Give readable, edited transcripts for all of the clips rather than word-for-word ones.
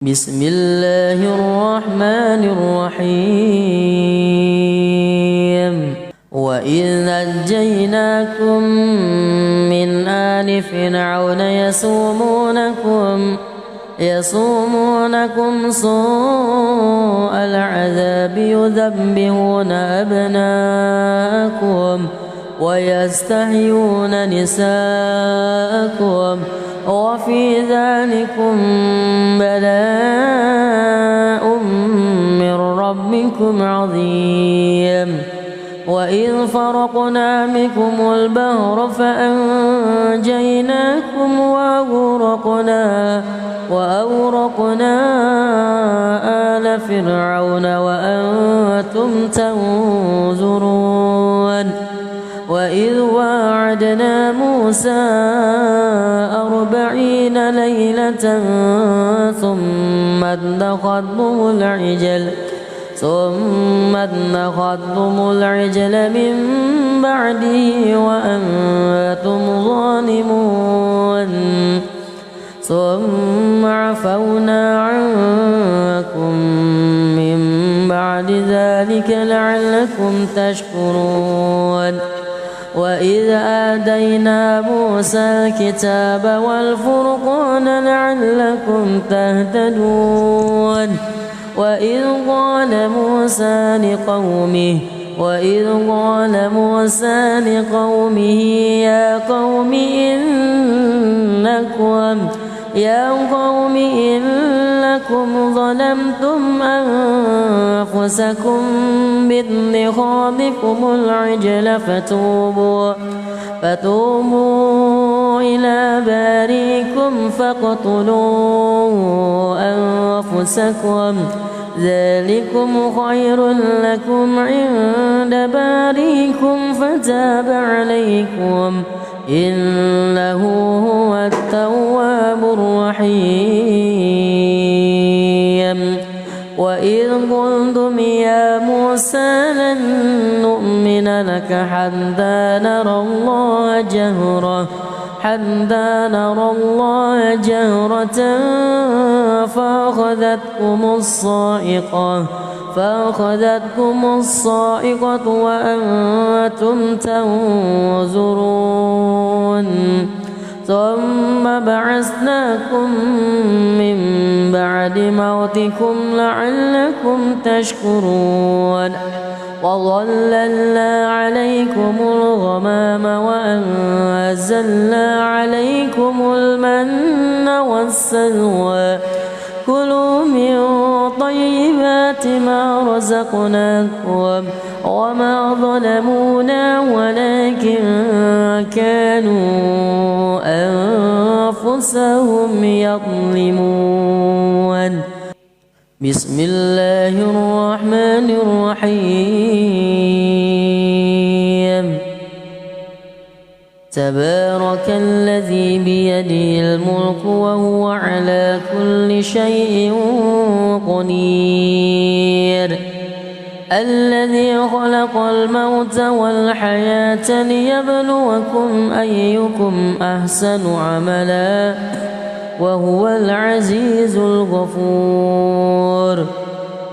بسم الله الرحمن الرحيم وإذ نجيناكم من آل فرعون يصومونكم سوء العذاب يذبحون أبناءكم ويستحيون نساءكم وفي ذلكم بلاء من ربكم عظيم وإذ فرقنا بكم البحر فأنجيناكم وأغرقنا آل فرعون وأنتم تنظرون وإذ واعدنا موسى 40 ليلة ثم اتخذتم العجل من بعده وأنتم ظالمون ثم عفونا عنكم من بعد ذلك لعلكم تشكرون وإذ آتينا موسى الكتاب والفرقان لعلكم تهتدون وإذ قال موسى لقومه يا قوم إنكم ظلمتم أنفسكم باتخاذكم العجل فتوبوا إلى بارئكم فاقتلوا أنفسكم ذلكم خير لكم عند بارئكم فتاب عليكم إنه هو التواب الرحيم وإذ قلتم يا موسى لن نؤمن لك حتى نرى الله جهرة فأخذتكم الصاعقة وأنتم تنظرون ثم بعثناكم من بعد موتكم لعلكم تشكرون وظللنا عليكم الغمام وأنزلنا عليكم المن والسلوى كلوا من طيبات ما رزقناكم وما ظلمونا ولكن كانوا أنفسهم يظلمون بسم الله الرحمن الرحيم تبارك الذي بيده الملك وهو على كل شيء قدير الذي خلق الموت والحياة ليبلوكم أيكم أحسن عملا وهو العزيز الغفور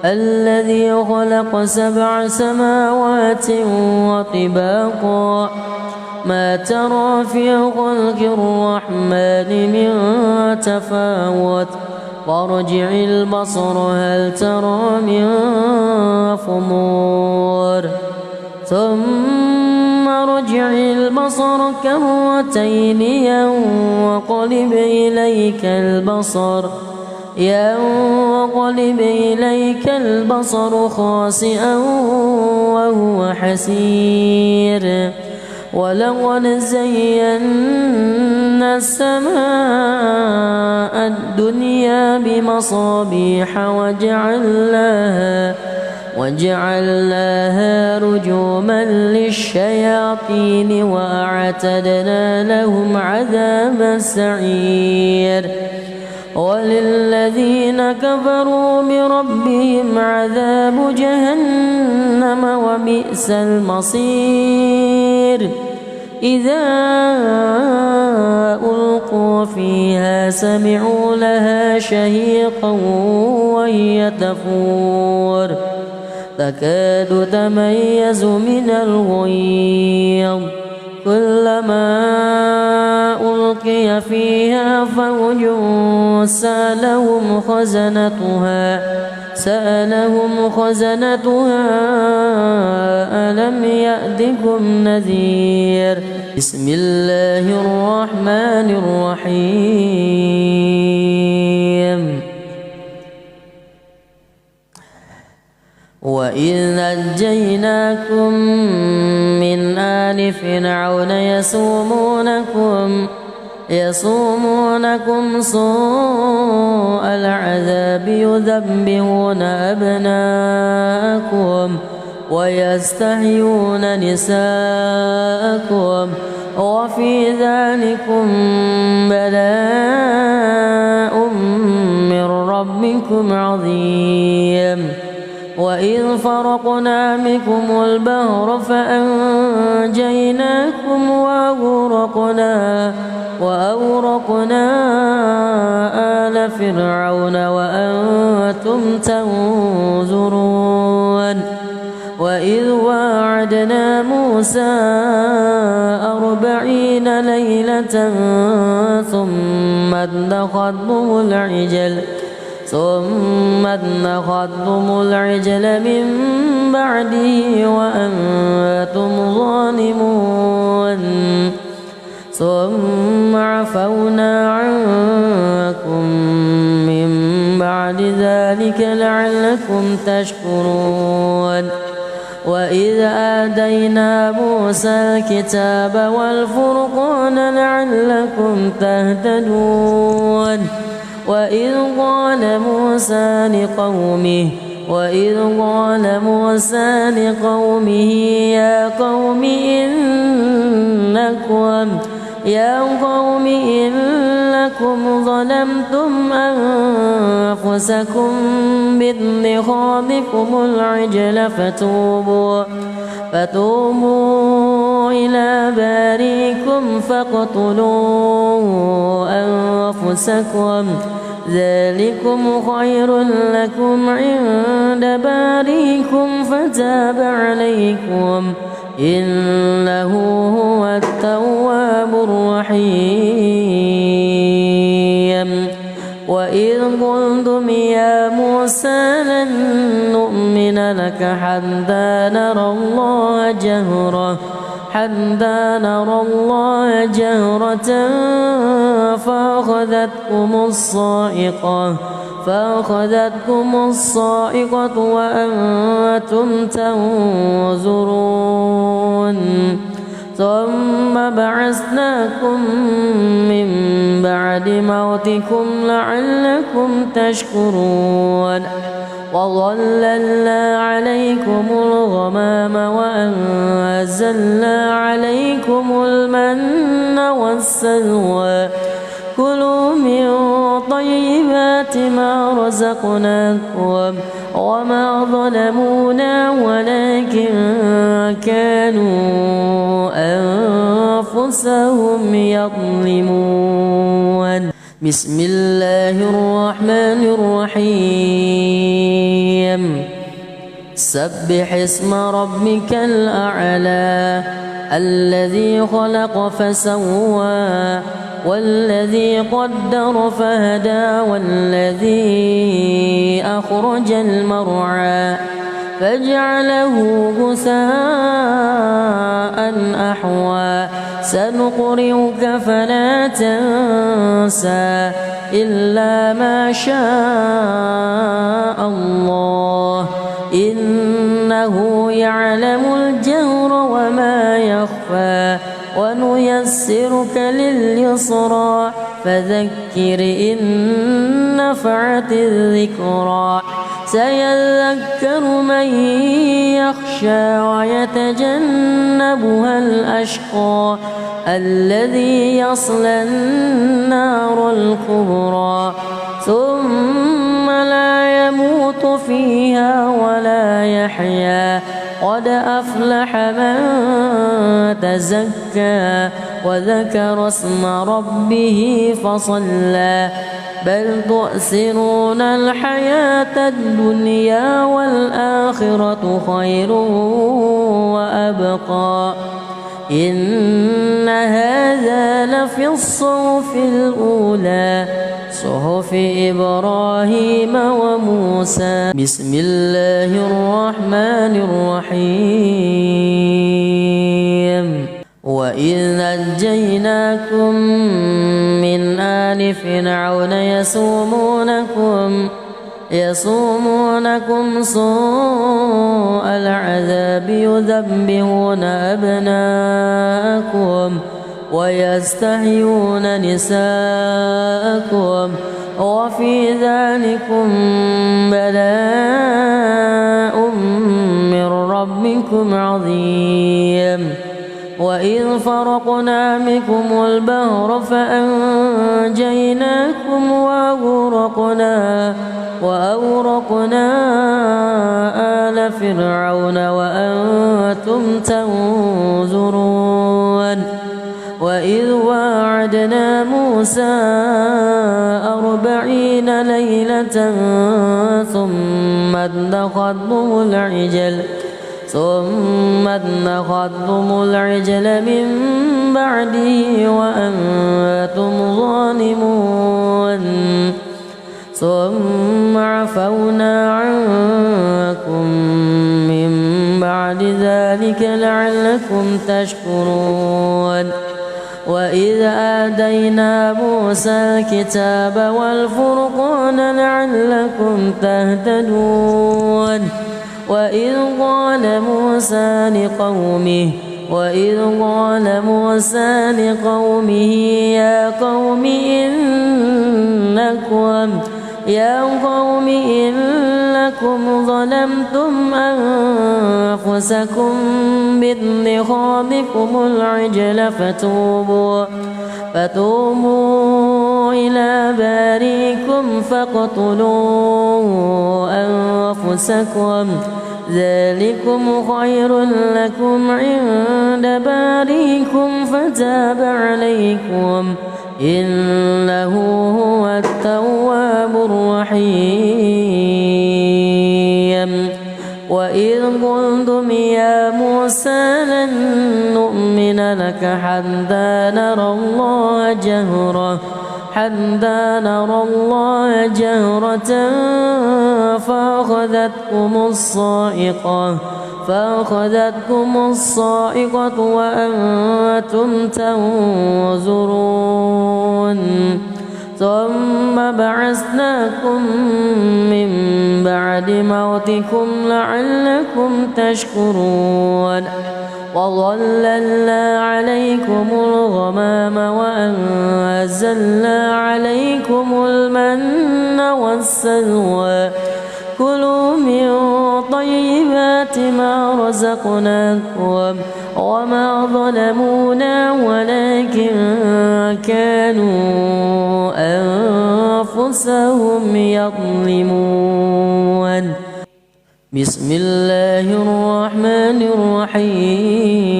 الذي خلق 7 سماوات وطباقا ما ترى في خلق الرحمن من تفاوت وارجع البصر هل ترى من فطور ثم ارجع البصر كرتين ينقلب إليك البصر خاسئا وهو حسير ولقد زينا السماء الدنيا بمصابيح وجعلناها رجوما للشياطين وأعتدنا لهم عذاب السعير وللذين كفروا بربهم عذاب جهنم وبئس المصير إذا ألقوا فيها سمعوا لها شهيقا وهي تفور تكاد تميز من الغيظ كلما ألقي فيها فوج سألهم خزنتها ألم يأتكم نذير. بسم الله الرحمن الرحيم. وإذ نجيناكم من آل فرعون يصومونكم سوء العذاب يذبحون أبناءكم ويستحيون نساءكم وفي ذلكم بلاء من ربكم عظيم. وإذ فرقنا بكم البحر فأنجيناكم وأغرقنا آل فرعون وأنتم تنظرون. وإذ واعدنا موسى 40 ليلة ثم اتخذتم العجل من بعده وأنتم ظالمون ثم عفونا عنكم من بعد ذلك لعلكم تشكرون. وإذ آتينا موسى الكتاب والفرقان لعلكم تهتدون. وإذ قال موسى لقومه يا قوم إنكم ظلمتم أنفسكم باتخاذكم العجل فتوبوا إلى بارئكم فاقتلوا أنفسكم ذلكم خير لكم عند بارئكم فتاب عليكم إنه هو التواب الرحيم. وإذ قلتم يا موسى لن نؤمن لك حتى نرى الله جهرة فأخذتكم الصاعقة وأنتم تنظرون. ثم بعثناكم من بعد موتكم لعلكم تشكرون. وظللنا عليكم الغمام وأنزلنا عليكم المن والسلوى كلوا من طيبات ما رزقناكم وما ظلمونا ولكن كانوا أنفسهم يظلمون. بسم الله الرحمن الرحيم. سبح اسم ربك الأعلى الذي خلق فسوى والذي قدر فهدى والذي أخرج المرعى فجعله غثاء أحوى سنقرئك فلا تنسى إلا ما شاء الله إنه يعلم الجهر وما يخفى ونيسرك لليسرى فذكر إن نفعت الذكرى سيذكر من يخشى ويتجنبها الأشقى الذي يصلى النار الكبرى ثم لا يموت فيها ولا يحيا قد أفلح من تزكى وذكر اسم ربه فصلى بل تؤثرون الحياة الدنيا والآخرة خير وأبقى إن هذا لفي الصحف الأولى صحف إبراهيم وموسى. بسم الله الرحمن الرحيم. وإذ نجيناكم من آل فرعون يصومونكم سوء العذاب يذبحون أبناءكم ويستحيون نساءكم وفي ذلكم بلاء من ربكم عظيم. وإذ فرقنا بكم البحر فأنجيناكم وأغرقنا آل فرعون وأنتم تنظرون. وإذ واعدنا موسى 40 ليلة ثم اتخذتم العجل من بعده وأنتم ظالمون ثم عفونا عنكم من بعد ذلك لعلكم تشكرون. وإذ آتينا موسى الكتاب والفرقان لعلكم تهتدون. وإذ قال موسى لقومه يا قوم إنكم ظلمتم أنفسكم باتخاذكم العجل فتوبوا إلى بارئكم فاقتلوا أنفسكم ذلكم خير لكم عند بارئكم فتاب عليكم إنه هو التواب الرحيم. وإذ قلتم يا موسى لن نؤمن لك حتى نرى الله جهرة فأخذتكم الصاعقة وأنتم تنظرون. ثم بعثناكم من بعد موتكم لعلكم تشكرون. وظللنا عليكم الغمام وأنزلنا عليكم المن والسلوى كلوا من طيبات ما رزقناكم وما ظلمونا ولكن كانوا أنفسهم يظلمون. بسم الله الرحمن الرحيم.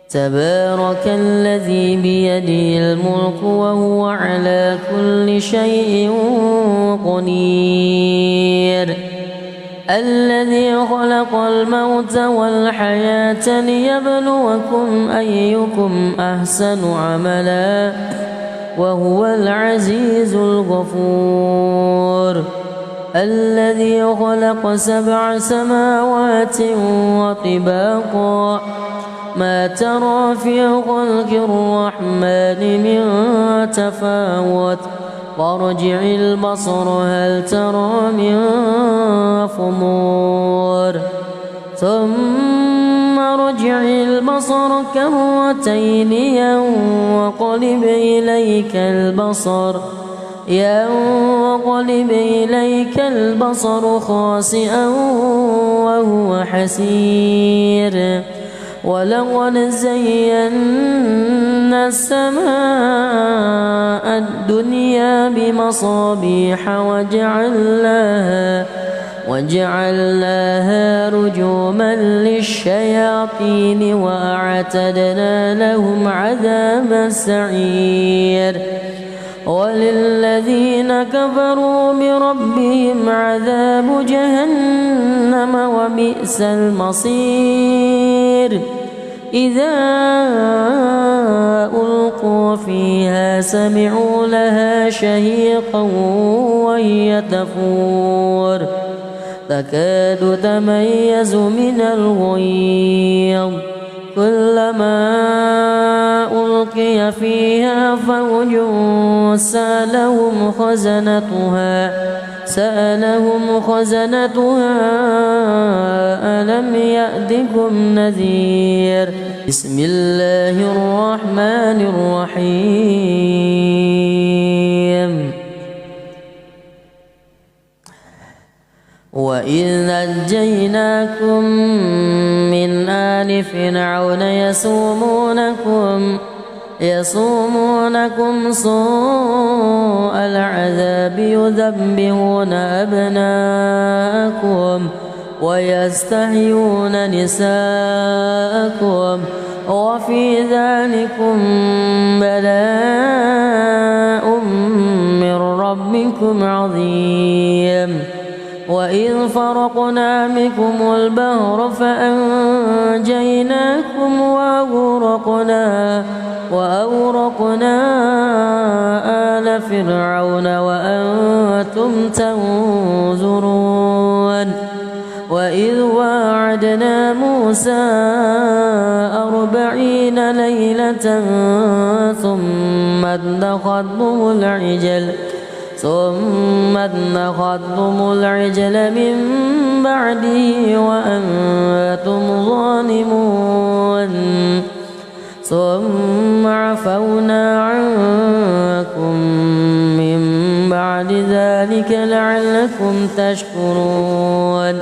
تبارك الذي بيده الملك وهو على كل شيء قدير. الذي خلق الموت والحياة ليبلوكم أيكم أحسن عملا وهو العزيز الغفور. الذي خلق 7 سماوات وطباقا ما ترى في خلق الرحمن من تفاوت فارجع البصر هل ترى من فطور ثم ارجع البصر كرتين ينقلب إليك البصر خاسئا وهو حسير. ولقد زينا السماء الدنيا بمصابيح وجعلناها رجوما للشياطين وأعتدنا لهم عذاب السعير وللذين كفروا بربهم عذاب جهنم وبئس المصير إذا ألقوا فيها سمعوا لها شهيقا وهي تفور تكاد تميز من الغيظ كلما ألقي فيها فوج سألهم خزنتها ألم يأتكم نذير بسم الله الرحمن الرحيم وإذ نجيناكم من آل فرعون يصومونكم سوء العذاب يذبحون أبناءكم ويستحيون نساءكم وفي ذلكم بلاء من ربكم عظيم وإذ فرقنا بكم البحر فأنجيناكم وأغرقنا آل فرعون وأنتم تنظرون وإذ واعدنا موسى 40 ليلة ثم اتخذتم العجل من بعده وأنتم ظالمون ثم عفونا عنكم من بعد ذلك لعلكم تشكرون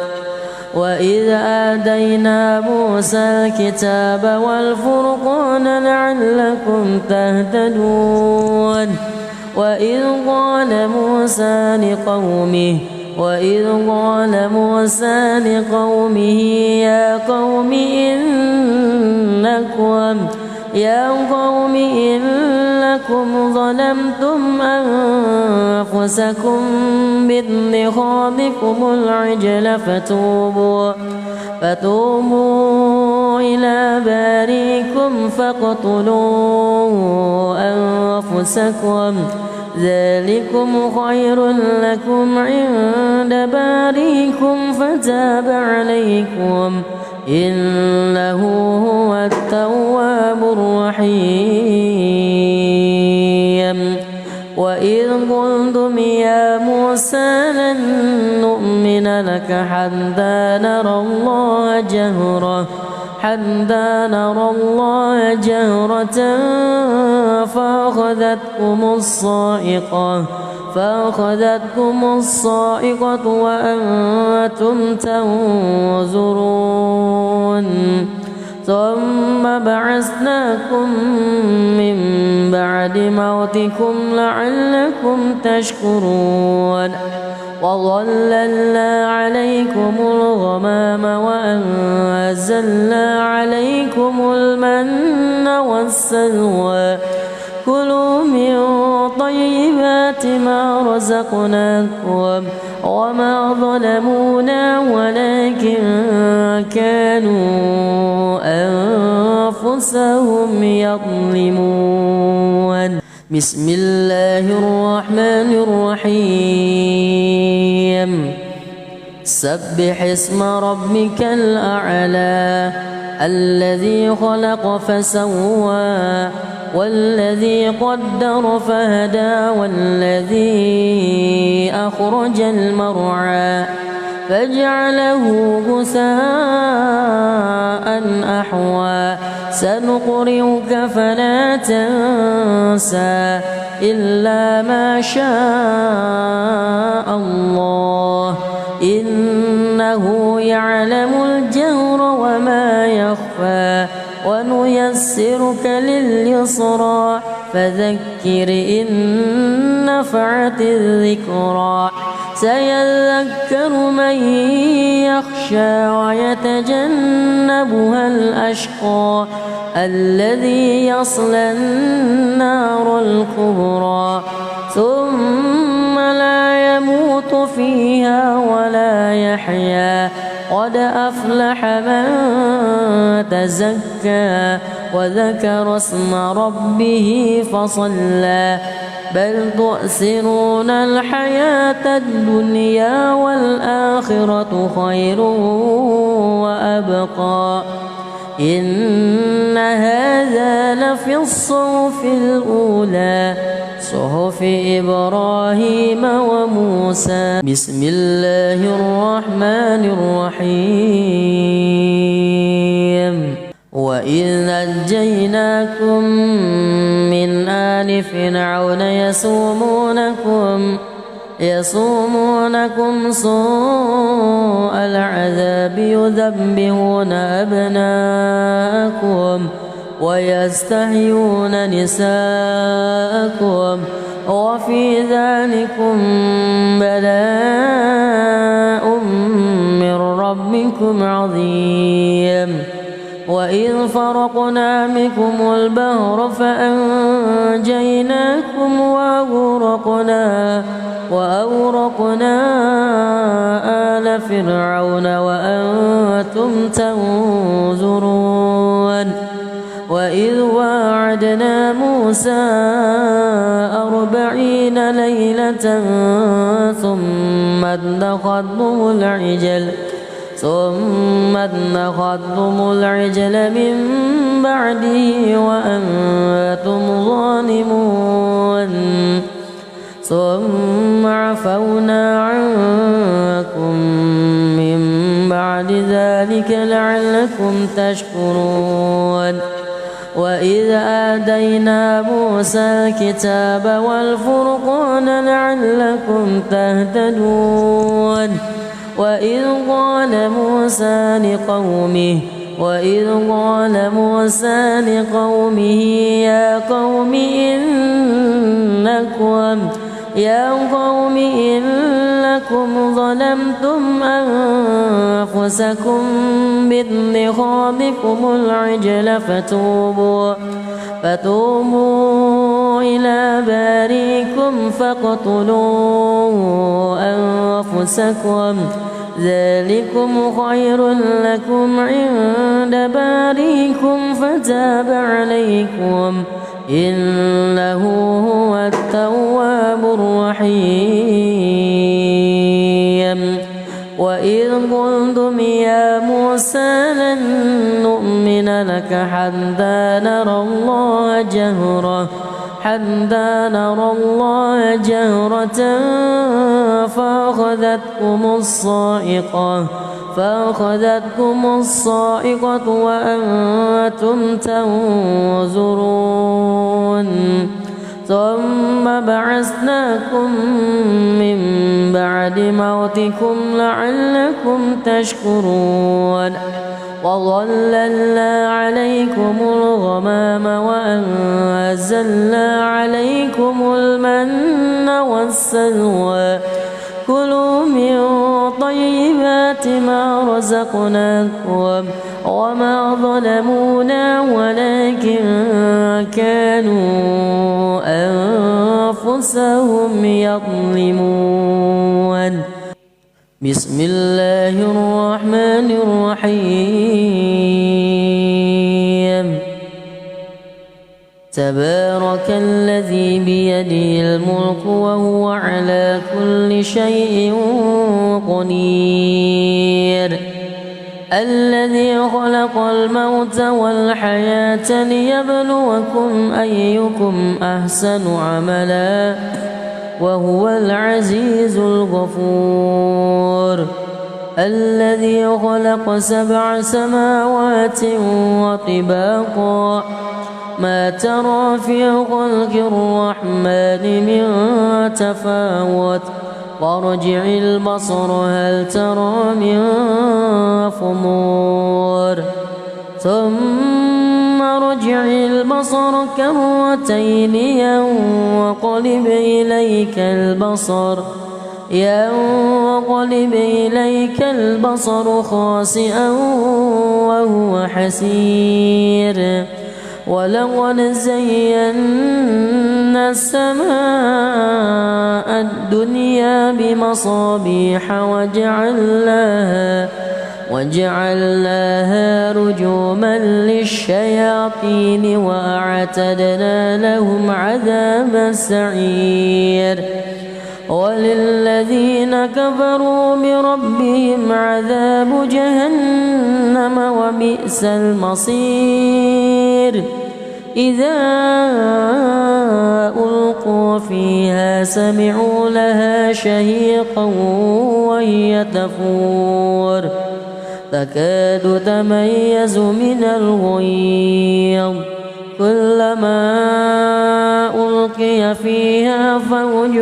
وإذ آتينا موسى الكتاب والفرقان لعلكم تهتدون وإذ قال موسى لقومه يا قوم إنكم ظلمتم أنفسكم باتخاذكم العجل فتوبوا إلى بارئكم فاقتلوا أنفسكم ذلكم خير لكم عند بارئكم فتاب عليكم إنه هو التواب الرحيم وإذ قلتم يا موسى لن نؤمن لك حتى نرى الله جهرة فأخذتكم الصاعقة وأنتم تنظرون ثم بعثناكم من بعد موتكم لعلكم تشكرون وظللنا عليكم الغمام وأنزلنا عليكم المن والسلوى كلوا من طيبات ما رزقناكم وما ظلمونا ولكن كانوا أنفسهم يظلمون بسم الله الرحمن الرحيم سبح اسم ربك الأعلى الذي خلق فسوى والذي قدر فهدى والذي أخرج المرعى فجعله غثاء أحوى سنقرئك فلا تنسى إلا ما شاء الله إنه يعلم الجهر وما يخفى ونيسرك لليسرى فذكر إن نفعت الذكرى سيذكر من يخشى ويتجنبها الأشقى الذي يصلى النار الكبرى ثم لا يموت فيها ولا يحيا قد أفلح من تزكى وذكر اسم ربه فصلى بل تؤثرون الحياة الدنيا والآخرة خير وأبقى إن هذا لفي الصحف الأولى صحف إبراهيم وموسى. بسم الله الرحمن الرحيم. وإذ نجيناكم من آل فرعون يصومونكم سوء العذاب يذبحون أبناءكم ويستحيون نساءكم وفي ذلكم بلاء من ربكم عظيم. وإذ فرقنا بكم البحر فأنجيناكم وأغرقنا آل فرعون وأنتم تنظرون. وإذ واعدنا موسى 40 ليلة ثم اتخذتم العجل من بعده وأنتم ظالمون ثم عفونا عنكم من بعد ذلك لعلكم تشكرون. وإذ آتينا موسى الكتاب والفرقان لعلكم تهتدون. وإذ قال موسى لقومه يا قوم إنكم ظلمتم أنفسكم باتخاذكم العجل فتوبوا إلى بارئكم فاقتلوا أنفسكم ذلكم خير لكم عند بارئكم فتاب عليكم إنه هو التواب الرحيم. وإذ قلتم يا موسى لن نؤمن لك حتى نرى الله جهرة فأخذتكم الصاعقة وأنتم تنظرون. ثم بعثناكم من بعد موتكم لعلكم تشكرون. وظللنا عليكم الغمام وأنزلنا عليكم المن والسلوى كلوا من طيبات ما رزقناكم وما ظلمونا ولكن كانوا أنفسهم يظلمون. بسم الله الرحمن الرحيم. تبارك الذي بيده الملك وهو على كل شيء قدير. الذي خلق الموت والحياة ليبلوكم أيكم أحسن عملا وهو العزيز الغفور. الذي خلق 7 سماوات وطباقا ما ترى في خلق الرحمن من تفاوت وارجع البصر هل ترى من فطور ثم ارجع البصر كرتين ينقلب إليك البصر خاسئا وهو حسير ولقد زينا السماء الدنيا بمصابيح وجعلناها رجوما للشياطين وأعتدنا لهم عذاب السعير وللذين كفروا بربهم عذاب جهنم وبئس المصير إذا ألقوا فيها سمعوا لها شهيقا وهي تفور تكاد تميز من الغيظ كلما ألقي فيها فوج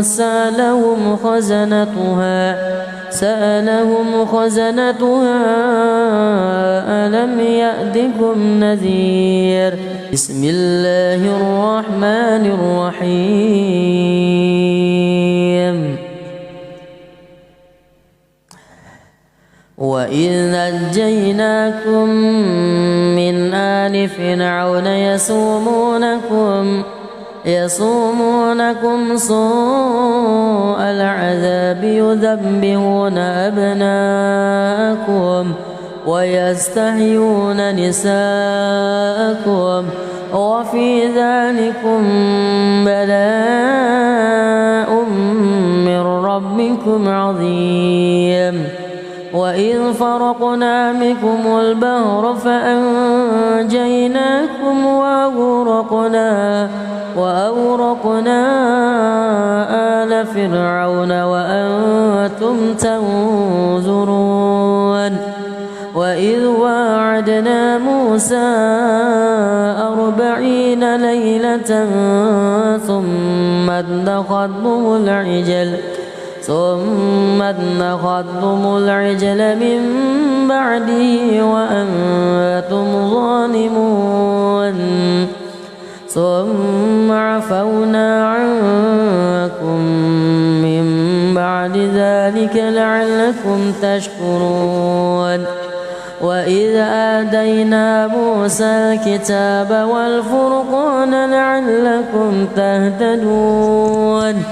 سألهم خزنتها ألم يأتكم نذير بسم الله الرحمن الرحيم وإذ نجيناكم من آل فرعون يصومونكم سوء العذاب يذبحون أبناءكم ويستحيون نساءكم وفي ذلكم بلاء من ربكم عظيم وإذ فرقنا بكم البحر فأنجيناكم وأغرقنا آل فرعون وأنتم تنظرون وإذ واعدنا موسى 40 ليلة ثم اتخذتم العجل من بعده وأنتم ظالمون ثم عفونا عنكم من بعد ذلك لعلكم تشكرون وإذ آتينا موسى الكتاب والفرقان لعلكم تهتدون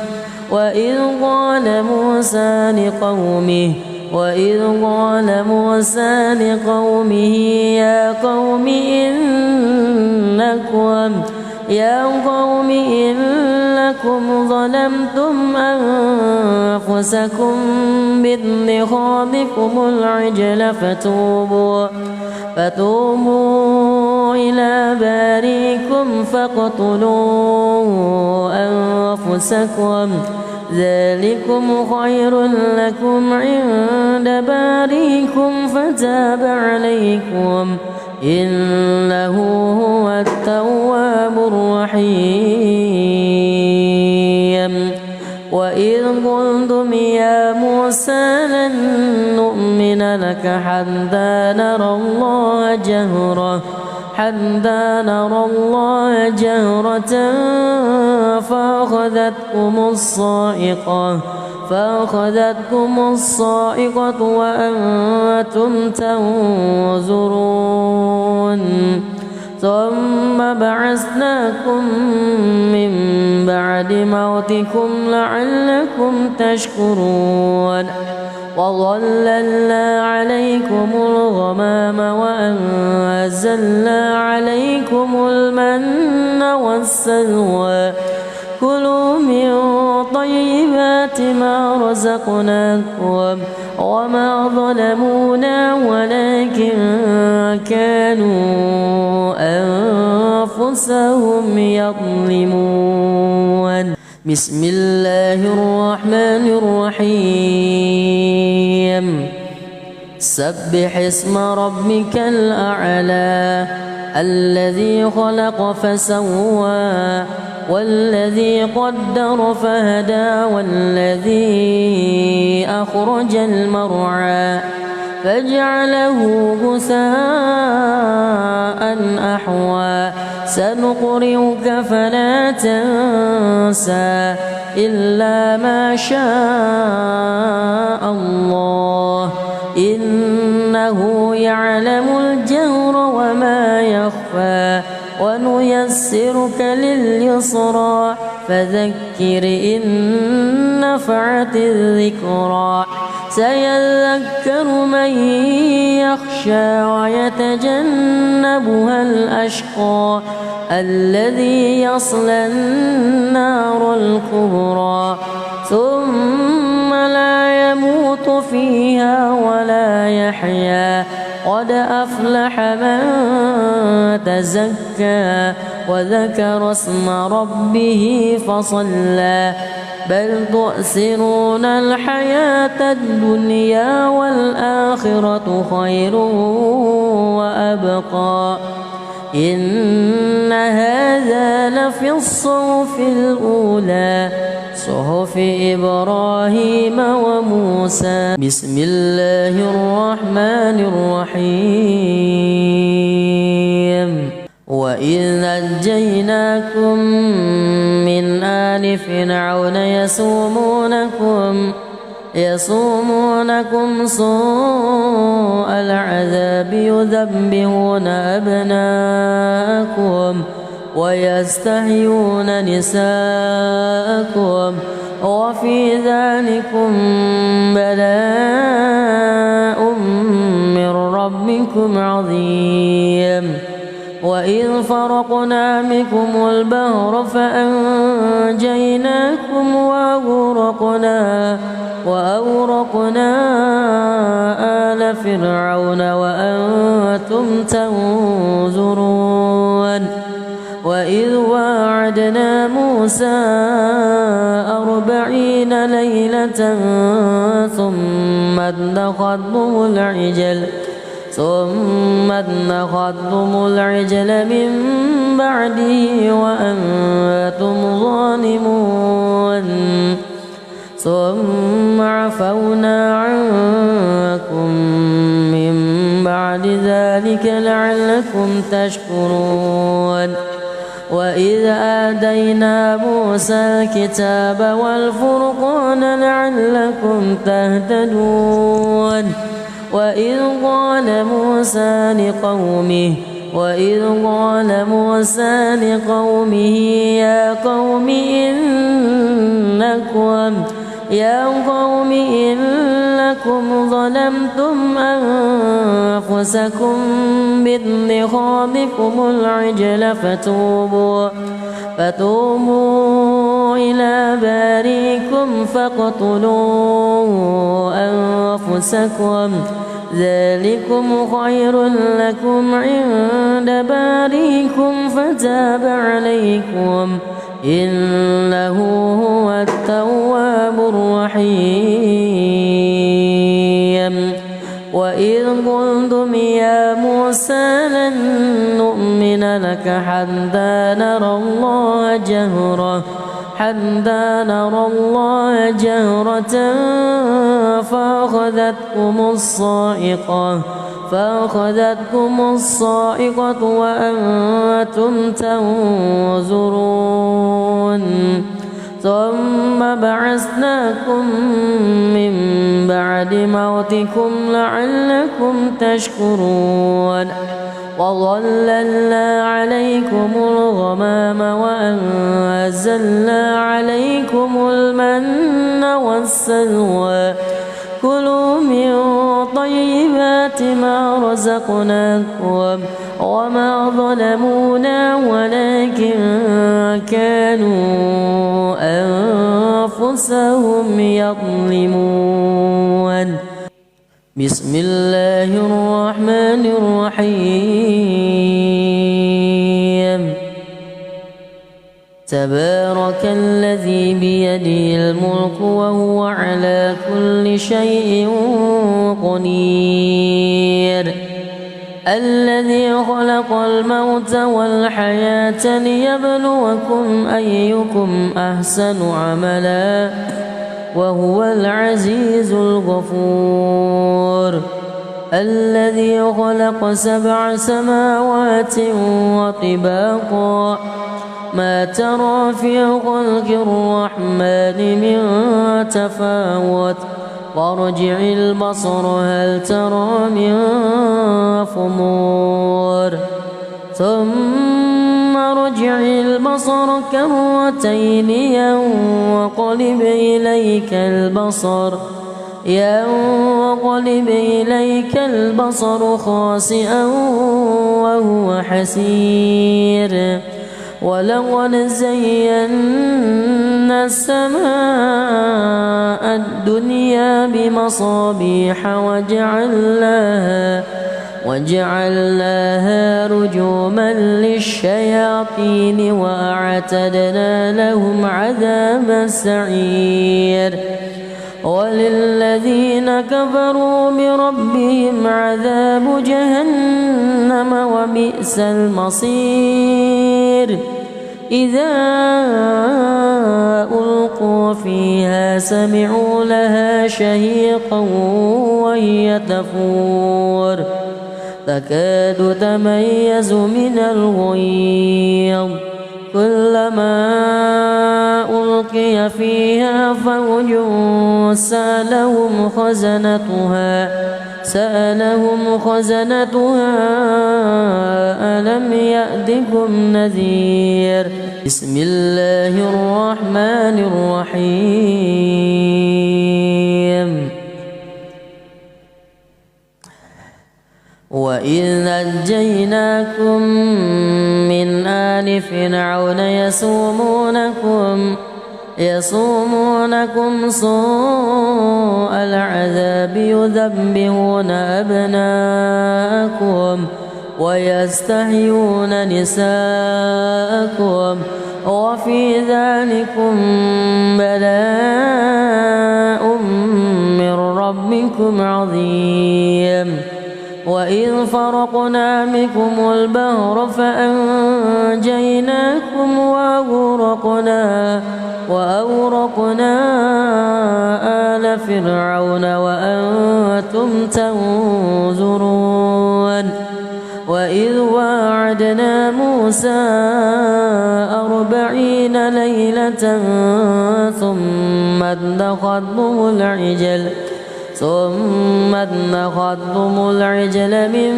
وإذ قال موسى لقومه يا قوم إنكم ظلمتم أنفسكم باتخاذكم العجل فتوبوا إلى بارئكم فاقتلوا أنفسكم ذلكم خير لكم عند بارئكم فتاب عليكم إنه هو التواب الرحيم وإذ قلتم يا موسى لن نؤمن لك حتى نرى الله جهرة فأخذتكم الصاعقة وأنتم تنظرون ثم بعثناكم من بعد موتكم لعلكم تشكرون وظللنا عليكم الغمام وأنزلنا عليكم المن والسلوى كلوا من طيبات ما رزقناكم وما ظلمونا ولكن كانوا أنفسهم يظلمون بسم الله الرحمن الرحيم سبح اسم ربك الأعلى الذي خلق فسوى والذي قدر فهدى والذي أخرج المرعى فجعله غثاء أحوى سنقرئك فلا تنسى إلا ما شاء الله إنه يعلم الجهر وما يخفى ونيسرك لليسرى فذكر إن نفعت الذكرى سيذكر من يخشى ويتجنبها الأشقى الذي يصلى النار الكبرى ثم لا يموت فيها ولا يحيا قد أفلح من تزكى وذكر اسم ربه فصلى بل تؤثرون الحياة الدنيا والآخرة خير وأبقى إن هذا لفي الصحف الأولى صحف إبراهيم وموسى بسم الله الرحمن الرحيم وإذ نجيناكم من آل فرعون يصومونكم سوء العذاب يذبحون أبناءكم ويستحيون نساءكم وفي ذلكم بلاء من ربكم عظيم وإذ فرقنا بكم البحر فأنجيناكم وأغرقنا آل فرعون وأنتم تنظرون وإذ واعدنا موسى 40 ليلة ثم اتخذتم العجل من بعده وأنتم ظالمون ثم عفونا عنكم من بعد ذلك لعلكم تشكرون وإذ آتينا موسى الكتاب والفرقان لعلكم تهتدون وإذ قال موسى لقومه يا قوم إنكم ظلمتم أنفسكم باتخاذكم العجل فتوبوا إلى بارئكم فاقتلوا أنفسكم ذلكم خير لكم عند بارئكم فتاب عليكم إنه هو التواب الرحيم وإذ قلتم يا موسى لن نؤمن لك حتى نرى الله جهرة فأخذتكم الصاعقة وأنتم تنظرون ثم بعثناكم من بعد موتكم لعلكم تشكرون وظللنا عليكم الغمام وأنزلنا عليكم المن والسلوى كلوا من طيبات ما رزقناكم وما ظلمونا ولكن كانوا أنفسهم يظلمون بسم الله الرحمن الرحيم تبارك الذي بيده الملك وهو على كل شيء قدير الذي خلق الموت والحياة ليبلوكم أيكم أحسن عملا وهو العزيز الغفور الذي خلق 7 سماوات وطباقا ما ترى في خلق الرحمن من تفاوت وارجع البصر هل ترى من فطور ثم ارجع البصر كرتين ينقلب إليك البصر خاسئا وهو حسير ولقد زينا السماء الدنيا بمصابيح وجعلناها رجوما للشياطين وأعتدنا لهم عذاب السعير وللذين كفروا بربهم عذاب جهنم وبئس المصير إذا ألقوا فيها سمعوا لها شهيقا وهي تفور تكاد تميز من الغيظ كلما ألقي فيها فوج سألهم خزنتها ألم يأتكم نذير بسم الله الرحمن الرحيم وإذ نجيناكم من آل فرعون يصومونكم سوء العذاب يذبحون أبناءكم ويستحيون نساءكم وفي ذلكم بلاء من ربكم عظيم وإذ فرقنا بكم البحر فأنجيناكم وأغرقنا آل فرعون وأنتم تنظرون وإذ واعدنا موسى 40 ليلة ثم اتخذتم العجل من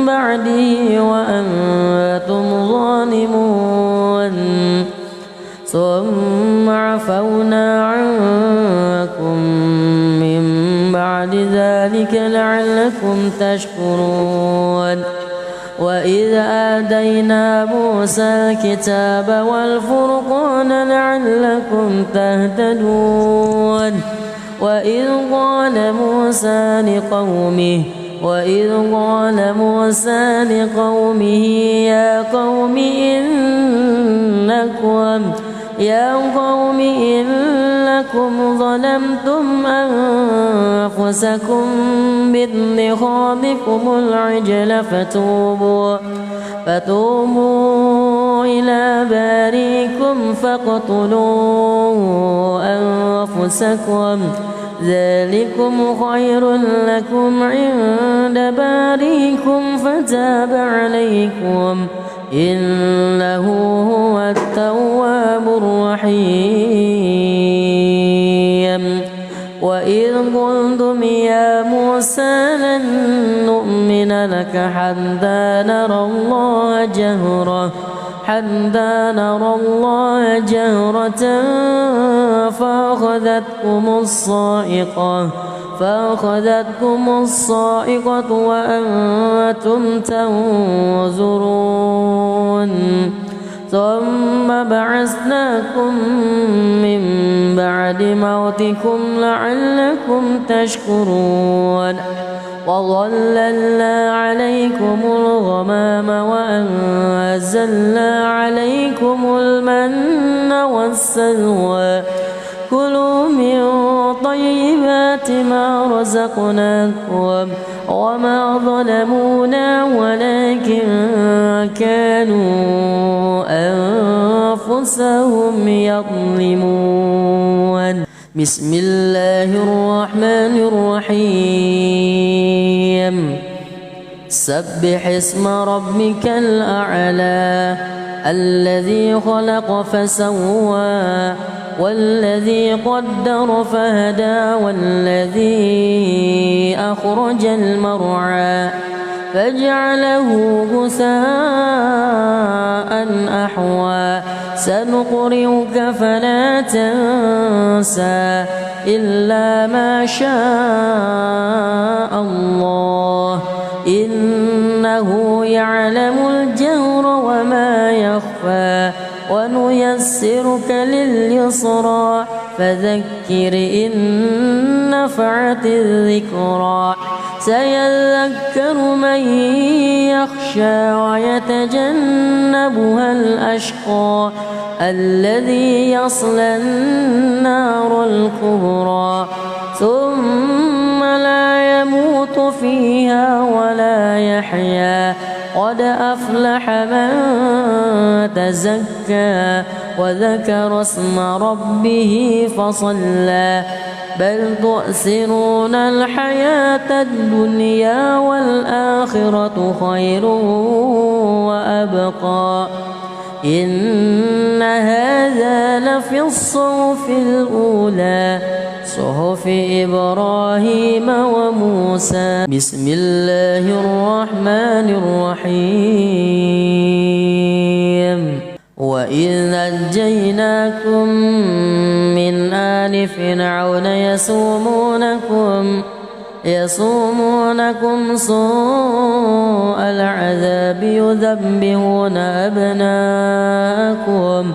بعده وأنتم ظالمون ثم عفونا عنكم من بعد ذلك لعلكم تشكرون وإذ آتينا موسى الكتاب والفرقان لعلكم تهتدون وإذ قال موسى لقومه يا قوم إنكم ظلمتم أنفسكم باتخاذكم العجل فتوبوا إلى بارئكم فاقتلوا أنفسكم ذلكم خير لكم عند بارئكم فتاب عليكم إنه هو التواب الرحيم وإذ قلتم يا موسى لن نؤمن لك حتى نرى الله جهرة فأخذتكم الصاعقة وأنتم تنظرون ثم بعثناكم من بعد موتكم لعلكم تشكرون وظللنا عليكم الغمام وأنزلنا عليكم المن والسلوى كلوا من طيبات ما رزقناكم وما ظلمونا ولكن كانوا أنفسهم يظلمون بسم الله الرحمن الرحيم سبح اسم ربك الأعلى الذي خلق فسوى والذي قدر فهدى والذي أخرج المرعى فجعله غثاء أحوى سنقرئك فلا تنسى إلا ما شاء الله إنه يعلم الجهر وما يخفى ونيسرك لليسرى فذكر إن نفعت الذكرى سيذكر من يخشى ويتجنبها الأشقى الذي يصلى النار الكبرى ثم لا يموت فيها ولا يحيا قد أفلح من تزكى وذكر اسم ربه فصلى بل تؤثرون الحياة الدنيا والآخرة خير وأبقى إن هذا لفي الصحف الأولى صحف إبراهيم وموسى بسم الله الرحمن الرحيم وإذ نجيناكم من آل فرعون يصومونكم سوء العذاب يذبحون أبناءكم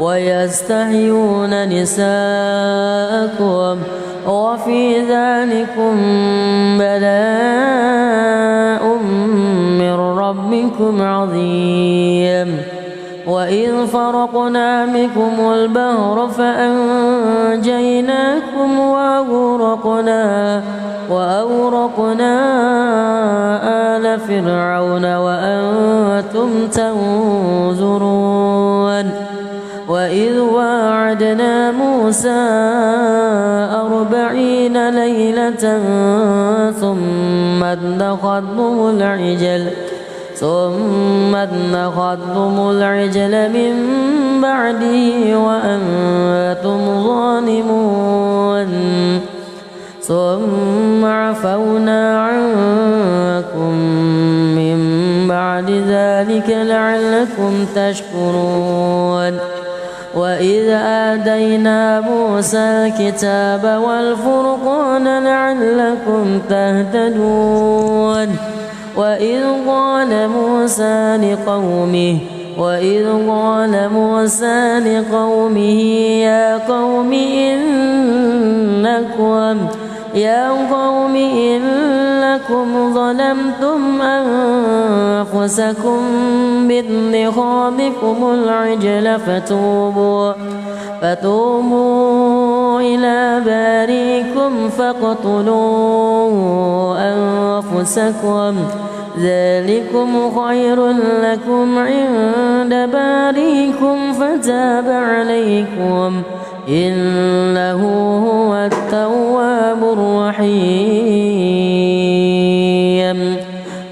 ويستحيون نساءكم وفي ذلكم بلاء من ربكم عظيم وإذ فرقنا بكم البحر فأنجيناكم وأغرقنا آل فرعون وأنتم تنظرون وإذ واعدنا موسى 40 ليلة ثم اتخذتم العجل من بعده وأنتم ظالمون ثم عفونا عنكم من بعد ذلك لعلكم تشكرون وإذ آتينا موسى الكتاب والفرقان لعلكم تهتدون وإذ قال موسى لقومه يا قوم إنكم ظلمتم أنفسكم باتخاذكم العجل فتوبوا إلى بارئكم فاقتلوا أنفسكم ذلكم خير لكم عند بارئكم فتاب عليكم إنه هو التواب الرحيم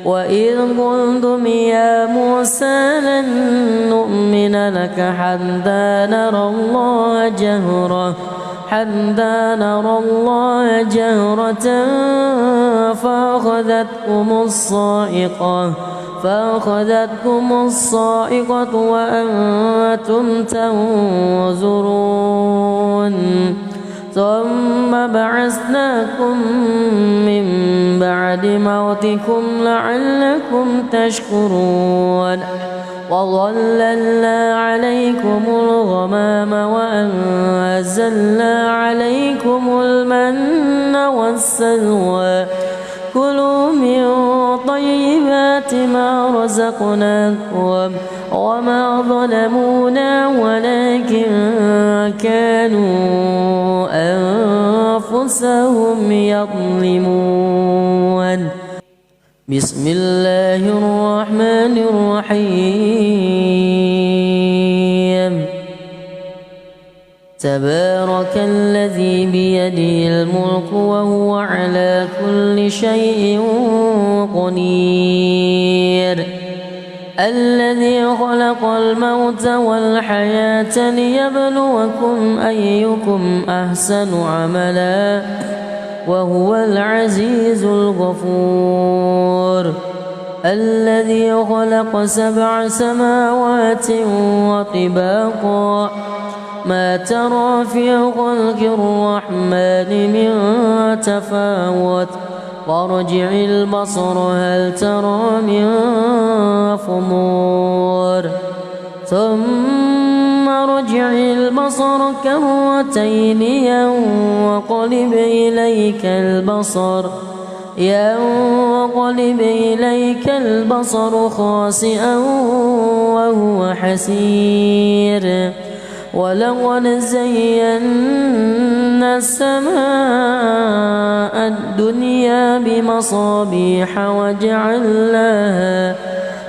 وإذ قلتم يا موسى لن نؤمن لك حتى نرى الله جهرة فأخذتكم الصاعقة وأنتم تنظرون ثم بعثناكم من بعد موتكم لعلكم تشكرون وظللنا عليكم الغمام وأنزلنا عليكم المن والسلوى كلوا من طيبات ما رزقناكم وما ظلمونا ولكن كانوا أنفسهم يظلمون بسم الله الرحمن الرحيم تبارك الذي بيده الملك وهو على كل شيء قدير الذي خلق الموت والحياة ليبلوكم أيكم أحسن عملا وهو العزيز الغفور الذي خلق 7 سماوات وطباقا ما ترى في خلق الرحمن من تفاوت وارجع البصر هل ترى من فطور ثم ارجع البصر كرتين ينقلب إليك البصر خاسئا وهو حسير ولقد زينا السماء الدنيا بمصابيح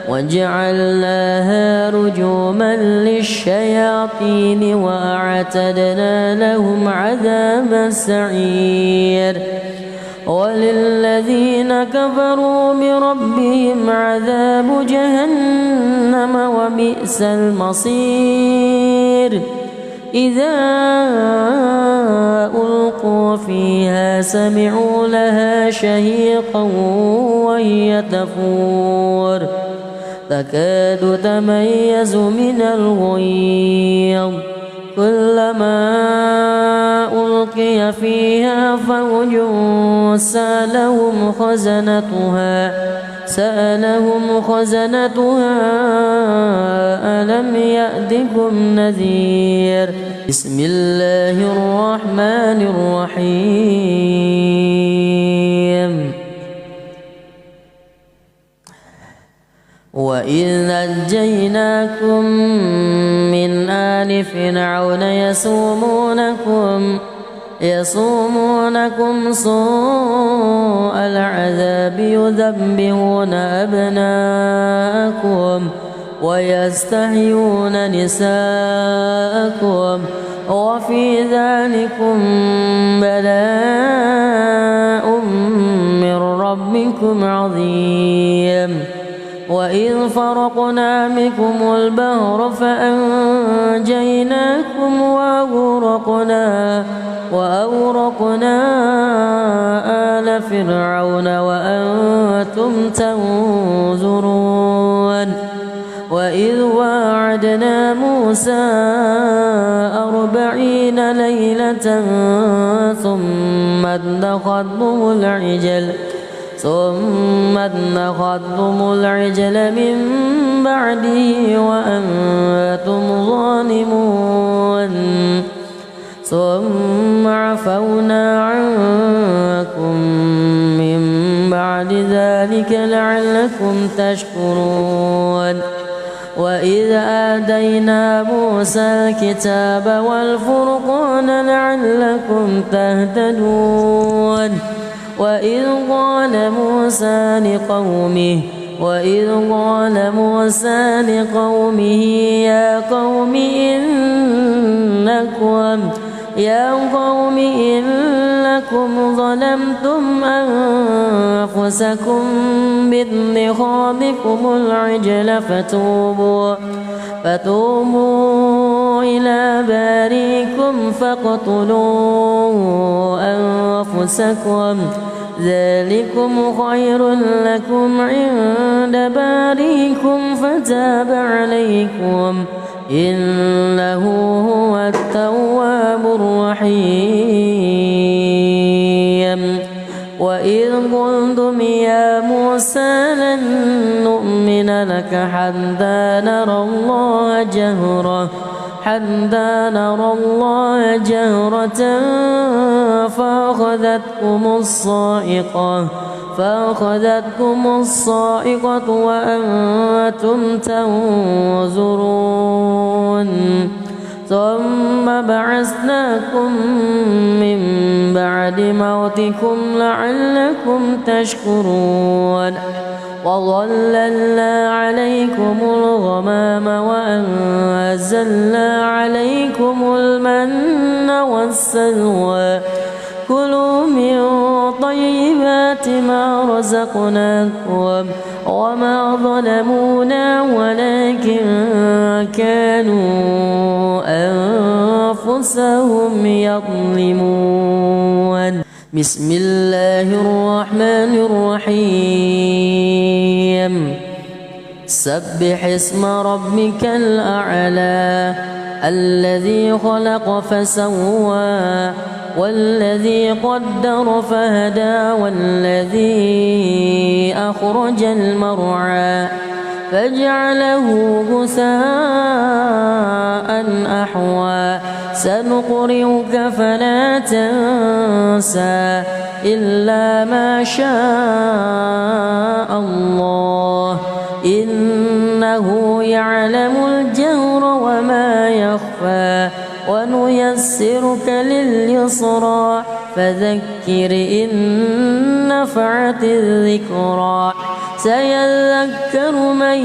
وجعلناها رجوما للشياطين وأعتدنا لهم عذاب السعير وللذين كفروا بربهم عذاب جهنم وبئس المصير إذا ألقوا فيها سمعوا لها شهيقا وهي تفور تكاد تميز من الغيظ كلما ألقي فيها فوج سألهم خزنتها ألم يأتكم نذير بسم الله الرحمن الرحيم وإذ نجيناكم من آل فرعون يصومونكم سوء العذاب يذبحون أبناءكم ويستحيون نساءكم وفي ذلكم بلاء من ربكم عظيم وإذ فرقنا بكم البحر فأنجيناكم وأغرقنا آل فرعون وأنتم تنظرون وإذ واعدنا موسى 40 ليلة ثم اتخذتم العجل من بعده وأنتم ظالمون ثم عفونا عنكم من بعد ذلك لعلكم تشكرون وإذ آتينا موسى الكتاب والفرقان لعلكم تهتدون وإذ قال موسى لقومه يا قوم إنكم ظلمتم أنفسكم باتخاذكم العجل فتوبوا إلى بارئكم فاقتلوا أنفسكم ذلكم خير لكم عند بارئكم فتاب عليكم إنه هو التواب الرحيم وإذ قلتم يا موسى لن نؤمن لك حتى نرى الله جهرة فأخذتكم الصاعقة وأنتم تنظرون ثم بعثناكم من بعد موتكم لعلكم تشكرون وظللنا عليكم الغمام وأنزلنا عليكم المن والسلوى كلوا من طيبات ما رزقناكم وما ظلمونا ولكن كانوا أنفسهم يظلمون. بسم الله الرحمن الرحيم. سبح اسم ربك الأعلى الذي خلق فسوى والذي قدر فهدى والذي أخرج المرعى فجعله غثاء أحوى سنقرئك فلا تنسى إلا ما شاء الله إنه يعلم الجهر وما يخفى ونيسرك لليسرى فذكر إن نفعت الذكرى سيذكر من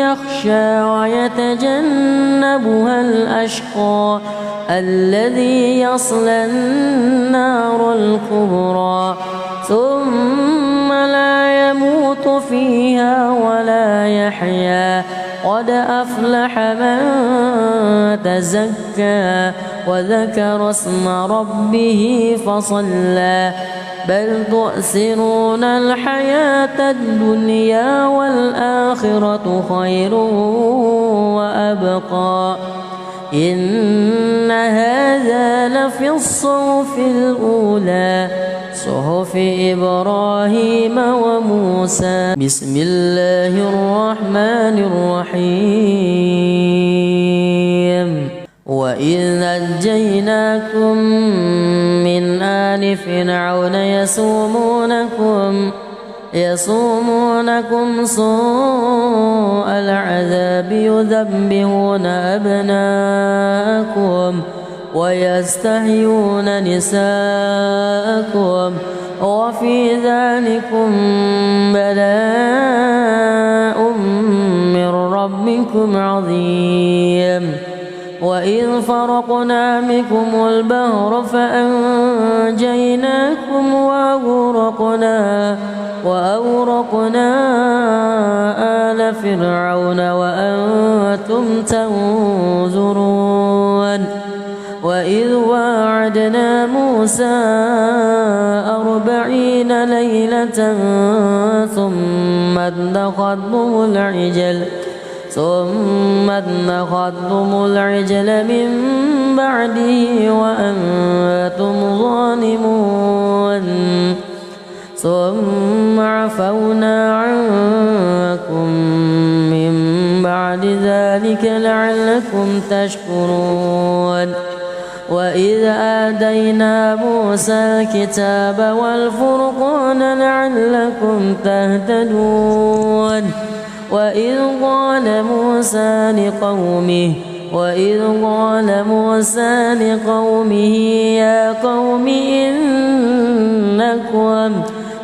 يخشى ويتجنبها الأشقى الذي يصلى النار الكبرى ثم لا يموت فيها ولا يحيا قد أفلح من تزكى وذكر اسم ربه فصلى بل تؤثرون الحياة الدنيا والآخرة خير وأبقى إن هذا لفي الصحف الأولى صحف إبراهيم وموسى. بسم الله الرحمن الرحيم. وإذ نجيناكم من آل فرعون يصومونكم سوء العذاب يذبحون أبناءكم ويستحيون نساءكم وفي ذلكم بلاء من ربكم عظيم. وإذ فرقنا بكم البحر فأنجيناكم وأغرقنا آل فرعون وأنتم تنظرون. وإذ واعدنا موسى 40 ليلة ثم اتخذتم العجل من بعده وأنتم ظالمون ثم عفونا عنكم من بعد ذلك لعلكم تشكرون. وإذ آتينا موسى الكتاب والفرقان لعلكم تهتدون. وإذ قال موسى لقومه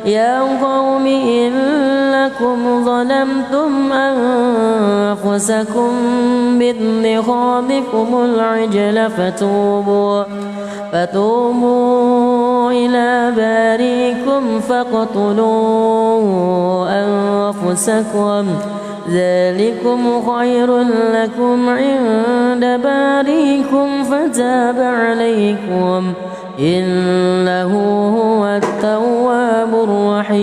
يا قوم إنكم ظلمتم أنفسكم باتخاذكم العجل فتوبوا إلى بارئكم فاقتلوا أنفسكم ذلكم خير لكم عند بارئكم فتاب عليكم إنه هو التواب الرحيم.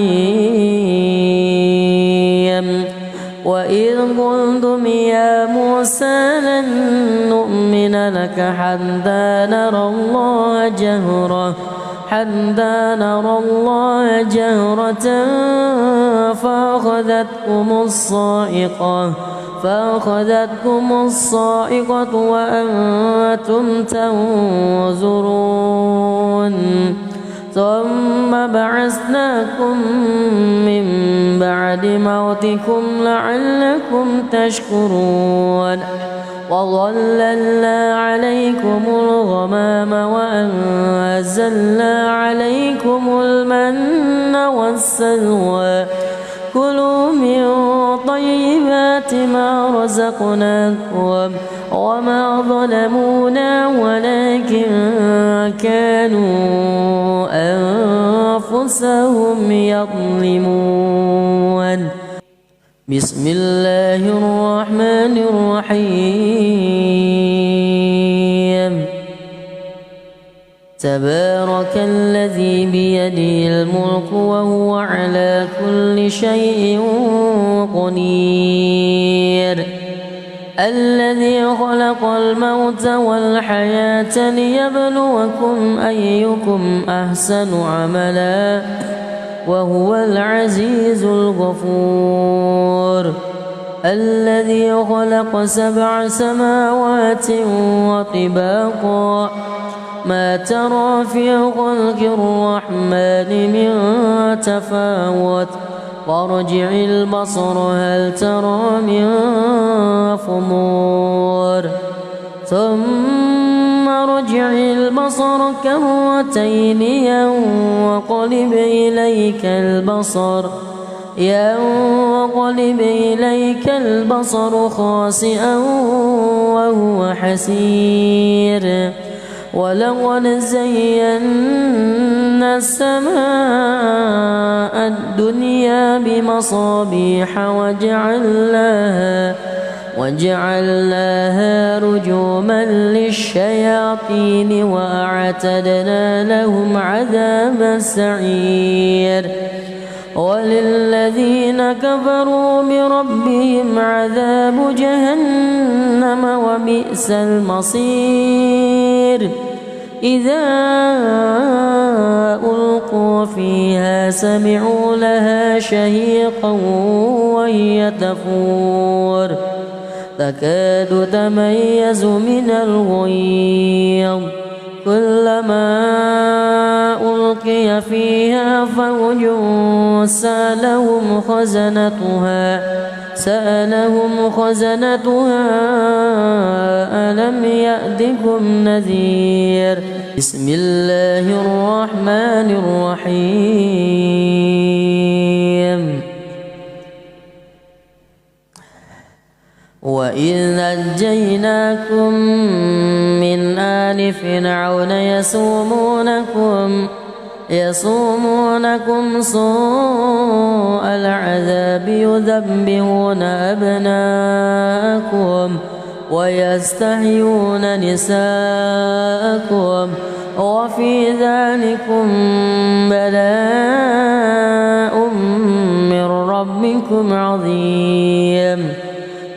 وإذ قلتم يا موسى لن نؤمن لك حتى نرى الله جهرة فأخذتكم الصاعقة وأنتم تنظرون. ثم بعثناكم من بعد موتكم لعلكم تشكرون. وظللنا عليكم الغمام وأنزلنا عليكم المن والسلوى كلوا من طيبات ما رزقناكم وما ظلمونا ولكن كانوا أنفسهم يظلمون. بسم الله الرحمن الرحيم. تبارك الذي بيده الملك وهو على كل شيء قدير. الذي خلق الموت والحياة ليبلوكم أيكم أحسن عملا وهو العزيز الغفور. الذي خلق 7 سماوات وطباقا ما ترى في خلق الرحمن من تفاوت فارجع البصر هل ترى من فطور ثم ارجع البصر كرتين ينقلب إليك البصر خاسئا وهو حسير. ولقد زينا السماء الدنيا بمصابيح وجعلناها رجوما للشياطين وأعتدنا لهم عذاب السعير. وللذين كفروا بربهم عذاب جهنم وبئس المصير. إذا ألقوا فيها سمعوا لها شهيقا وهي تفور تكاد تميز من الغيظ كلما ألقي فيها فوج سألهم خزنتها ألم يأتكم نذير. بسم الله الرحمن الرحيم. وإذ نجيناكم من آل فرعون يصومونكم سوء العذاب يذبحون أبناءكم ويستحيون نساءكم وفي ذلكم بلاء من ربكم عظيم.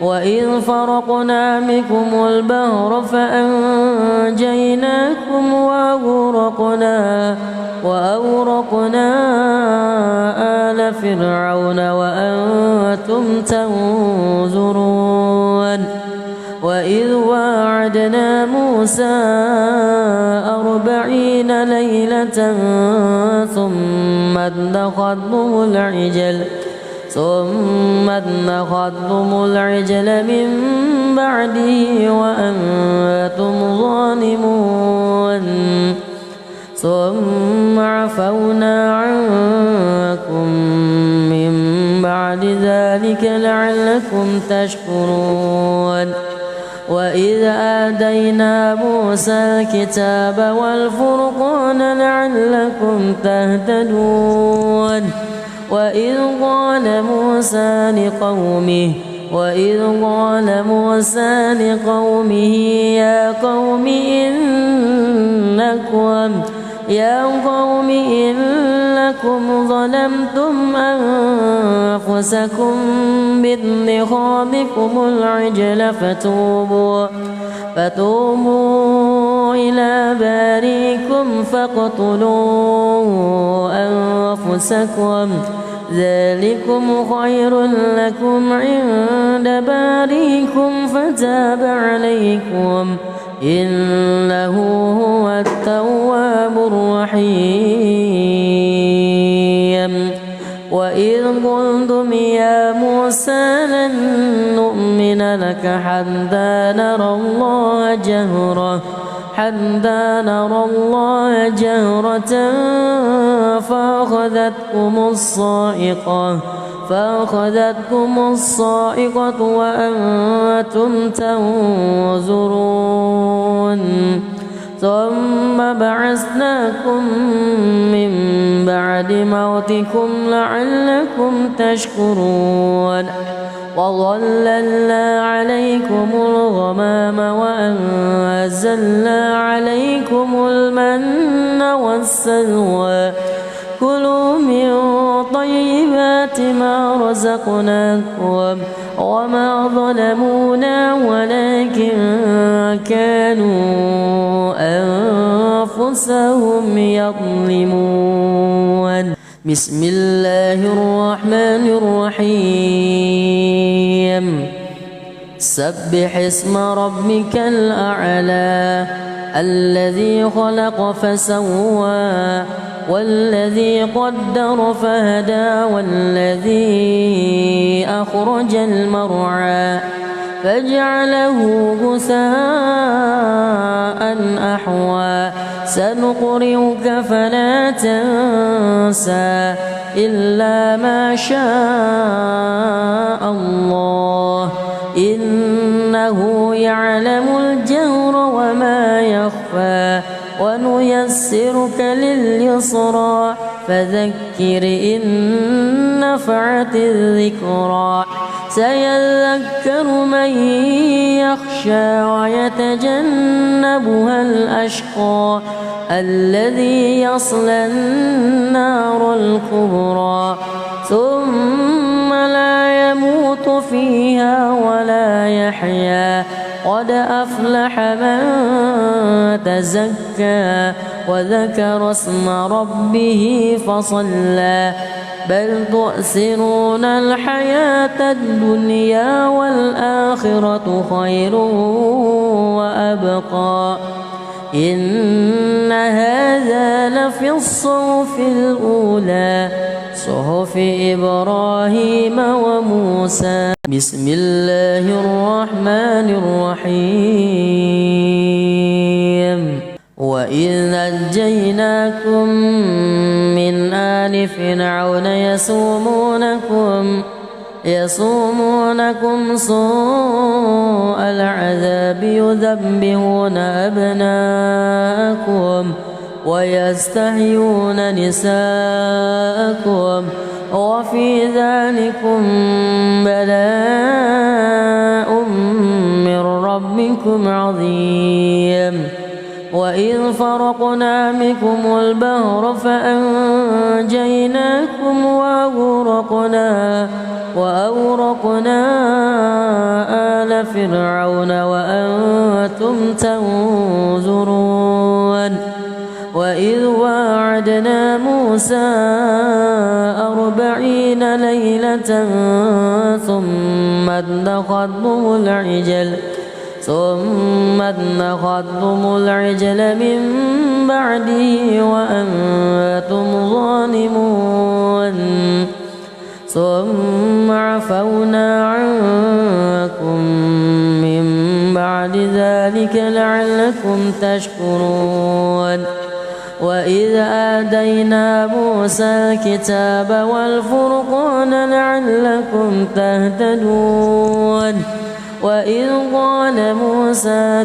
وإذ فرقنا بكم البحر فأنجيناكم وأغرقنا آل فرعون وأنتم تنظرون. وإذ واعدنا موسى 40 ليلة ثم اتخذتم العجل من بعده وأنتم ظالمون. ثم عفونا عنكم من بعد ذلك لعلكم تشكرون. وإذ آتينا موسى الكتاب والفرقان لعلكم تهتدون. وإذ قال موسى لقومه يا قوم إنكم ظلمتم أنفسكم باتخاذكم العجل فتوبوا إلى بارئكم فاقتلوا أنفسكم ذلكم خير لكم عند بارئكم فتاب عليكم إنه هو التواب الرحيم. وإذ قلتم يا موسى لن نؤمن لك حتى نرى الله جهرة فأخذتكم فأخذتكم الصاعقة وأنتم تنظرون ثم بعثناكم من بعد موتكم لعلكم تشكرون وظللنا عليكم الغمام وأنزلنا عليكم المن والسلوى كلوا من طيبات ما رزقناكم وما ظلمونا ولكن كانوا أنفسهم يظلمون. بسم الله الرحمن الرحيم. سبح اسم ربك الأعلى الذي خلق فسوى والذي قدر فهدى والذي أخرج المرعى فجعله غثاء أحوى سنقرئك فلا تنسى إلا ما شاء الله إنه يعلم الجهر وما يخفى ونيسرك لليسرى فذكر إن نفعت الذكرى سيذكر من يخشى ويتجنبها الأشقى الذي يصلى النار الكبرى ثم لا يموت فيها ولا يحيا قد أفلح من تزكى وذكر اسم ربه فصلى بل تؤثرون الحياة الدنيا والآخرة خير وأبقى إن هذا لفي الصحف الأولى صحف إبراهيم وموسى. بسم الله الرحمن الرحيم. وإذ نجيناكم من آل فرعون يصومونكم سوء العذاب يذبحون أبناءكم ويستحيون نساءكم وفي ذلكم بلاء من ربكم عظيم. وإذ فرقنا بكم البحر فأنجيناكم وأغرقنا آل فرعون وأنتم تنظرون. وإذ واعدنا موسى 40 ليلة ثم اتخذتم العجل من بعده وأنتم ظالمون ثم عفونا عنكم من بعد ذلك لعلكم تشكرون. وإذ آتينا موسى الكتاب والفرقان لعلكم تهتدون. وإذ قال موسى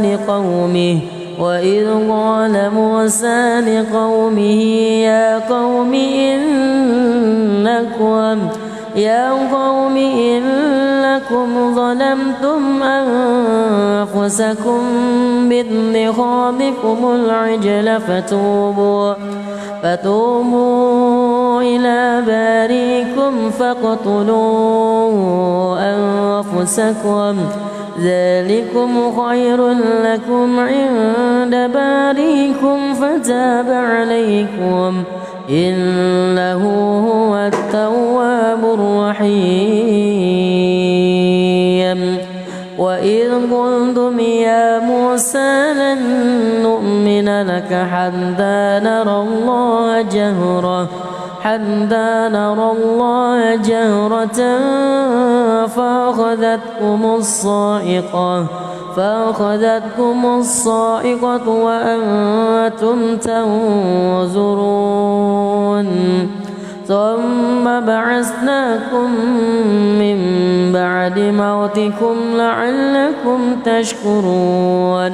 لقومه يا قوم إنكم ظلمتم أنفسكم باتخاذكم العجل فتوبوا إلى بارئكم فاقتلوا أنفسكم ذلكم خير لكم عند بارئكم فتاب عليكم إنه هو التواب الرحيم. وإذ قلتم يا موسى لن نؤمن لك حتى نرى الله جهرة فأخذتكم الصاعقة وأنتم تنظرون ثم بعثناكم من بعد موتكم لعلكم تشكرون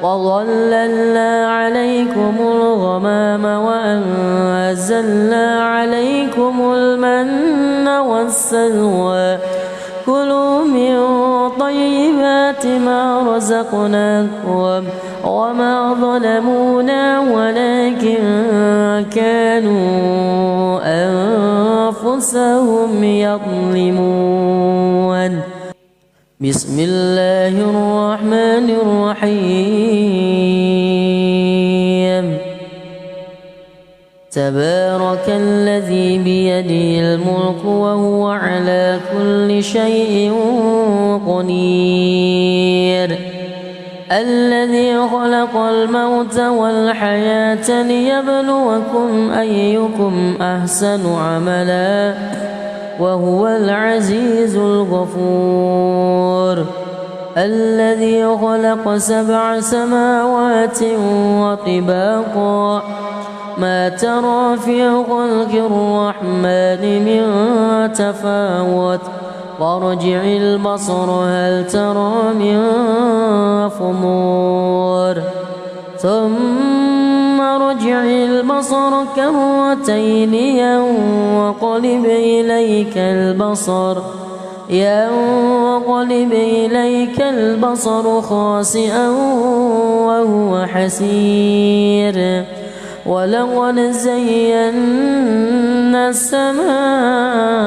وظللنا عليكم الغمام وأنزلنا عليكم المن والسلوى كلوا من طيبات ما رزقناكم وما ظلمونا ولكن كانوا أنفسهم يظلمون. بسم الله الرحمن الرحيم. تبارك الذي بيده الملك وهو على كل شيء قدير الذي خلق الموت والحياة ليبلوكم أيكم أحسن عملا وهو العزيز الغفور الذي خلق 7 سماوات وطباقا ما ترى في خلق الرحمن من تفاوت وارجع البصر هل ترى من فطور ثم ارجع البصر كرتين ينقلب إليك البصر خاسئا وهو حسير ولقد زينا السماء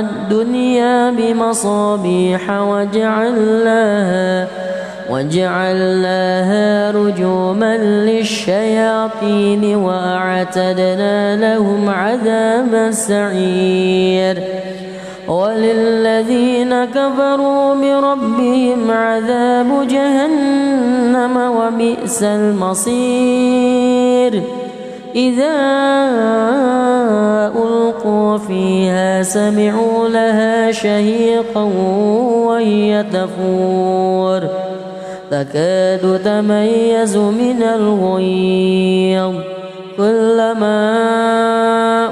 الدنيا بمصابيح وجعلناها رجوما للشياطين وأعتدنا لهم عذاب السعير وللذين كفروا بربهم عذاب جهنم وبئس المصير إذا ألقوا فيها سمعوا لها شهيقا وهي تفور تكاد تميز من الغيظ كلما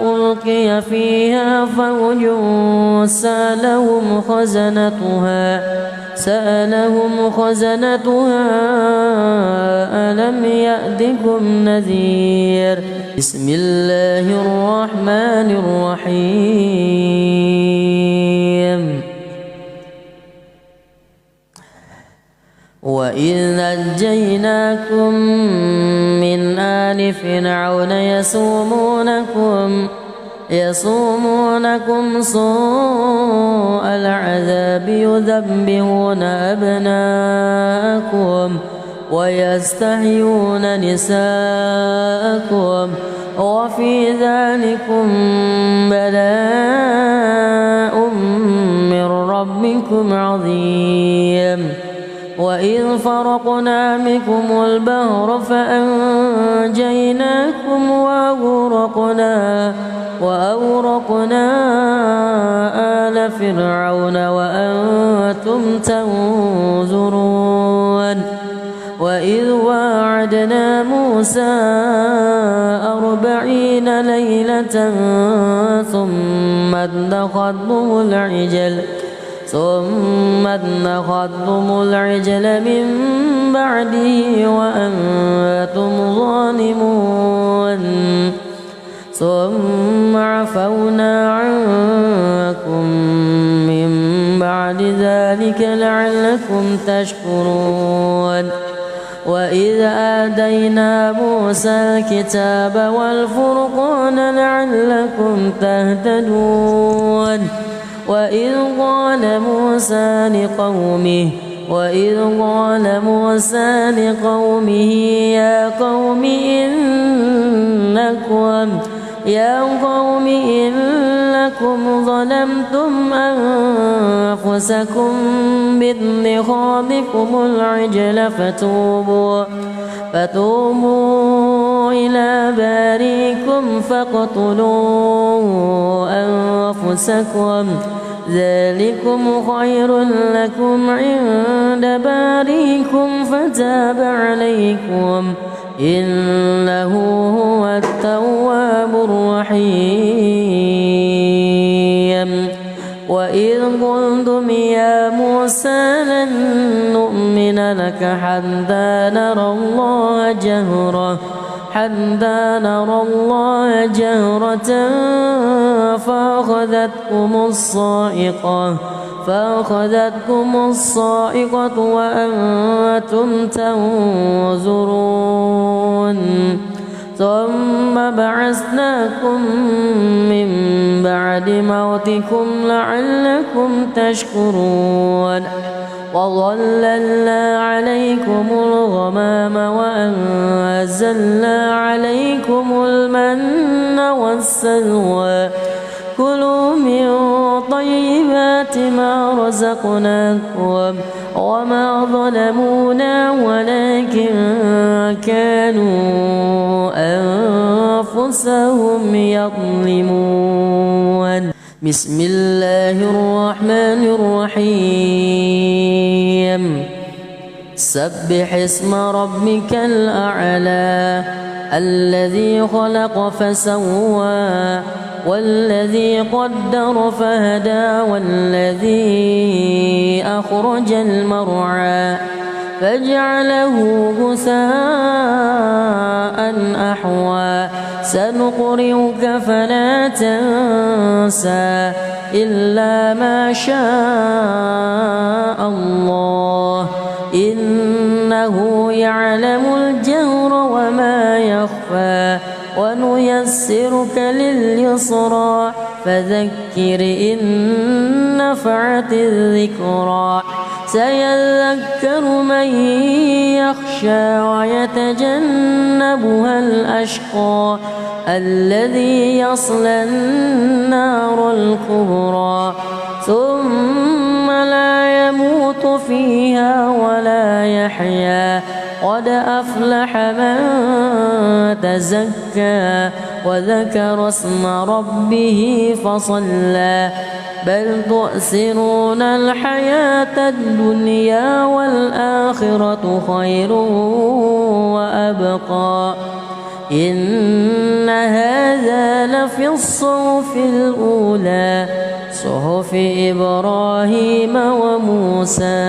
ألقي فيها فوج سألهم خزنتها ألم يأتكم نذير. بسم الله الرحمن الرحيم. وإذ نجيناكم من آل فرعون يصومونكم سوء العذاب يذبحون أبناءكم ويستحيون نساءكم وفي ذلكم بلاء من ربكم عظيم. وإذ فرقنا بكم البحر فأنجيناكم وأغرقنا آل فرعون وأنتم تنظرون. وإذ واعدنا موسى 40 ليلة ثم اتخذتم العجل من بعده وأنتم ظالمون ثم عفونا عنكم من بعد ذلك لعلكم تشكرون. وإذ آتينا موسى الكتاب والفرقان لعلكم تهتدون. وإذ قال موسى لقومه يا قوم إنكم ظلمتم أنفسكم باتخاذكم العجل فتوبوا إلى بارئكم فاقتلوا أنفسكم ذلكم خير لكم عند بارئكم فتاب عليكم إنه هو التواب الرحيم. لك حتى نرى الله جهرة فأخذتكم الصاعقة وأنتم تنظرون ثم بعثناكم من بعد موتكم لعلكم تشكرون وظللنا عليكم الغمام وأنزلنا عليكم المن والسلوى كلوا من طيبات ما رزقناكم وما ظلمونا ولكن كانوا أنفسهم يظلمون. بسم الله الرحمن الرحيم. سبح اسم ربك الأعلى الذي خلق فسوى والذي قدر فهدى والذي أخرج المرعى فجعله غثاء أحوى سنقرئك فلا تنسى إلا ما شاء الله إنه يعلم الجهر وما يخفى ونيسرك لليسرى فذكر إن نفعت الذكرى سيذكر من يخشى ويتجنبها الأشقى الذي يصلى النار الكبرى ثم لا يموت فيها ولا يحيا قد أفلح من تزكى وذكر اسم ربه فصلى بل تؤثرون الحياة الدنيا والآخرة خير وأبقى إن هذا لفي الصحف الأولى صحف إبراهيم وموسى.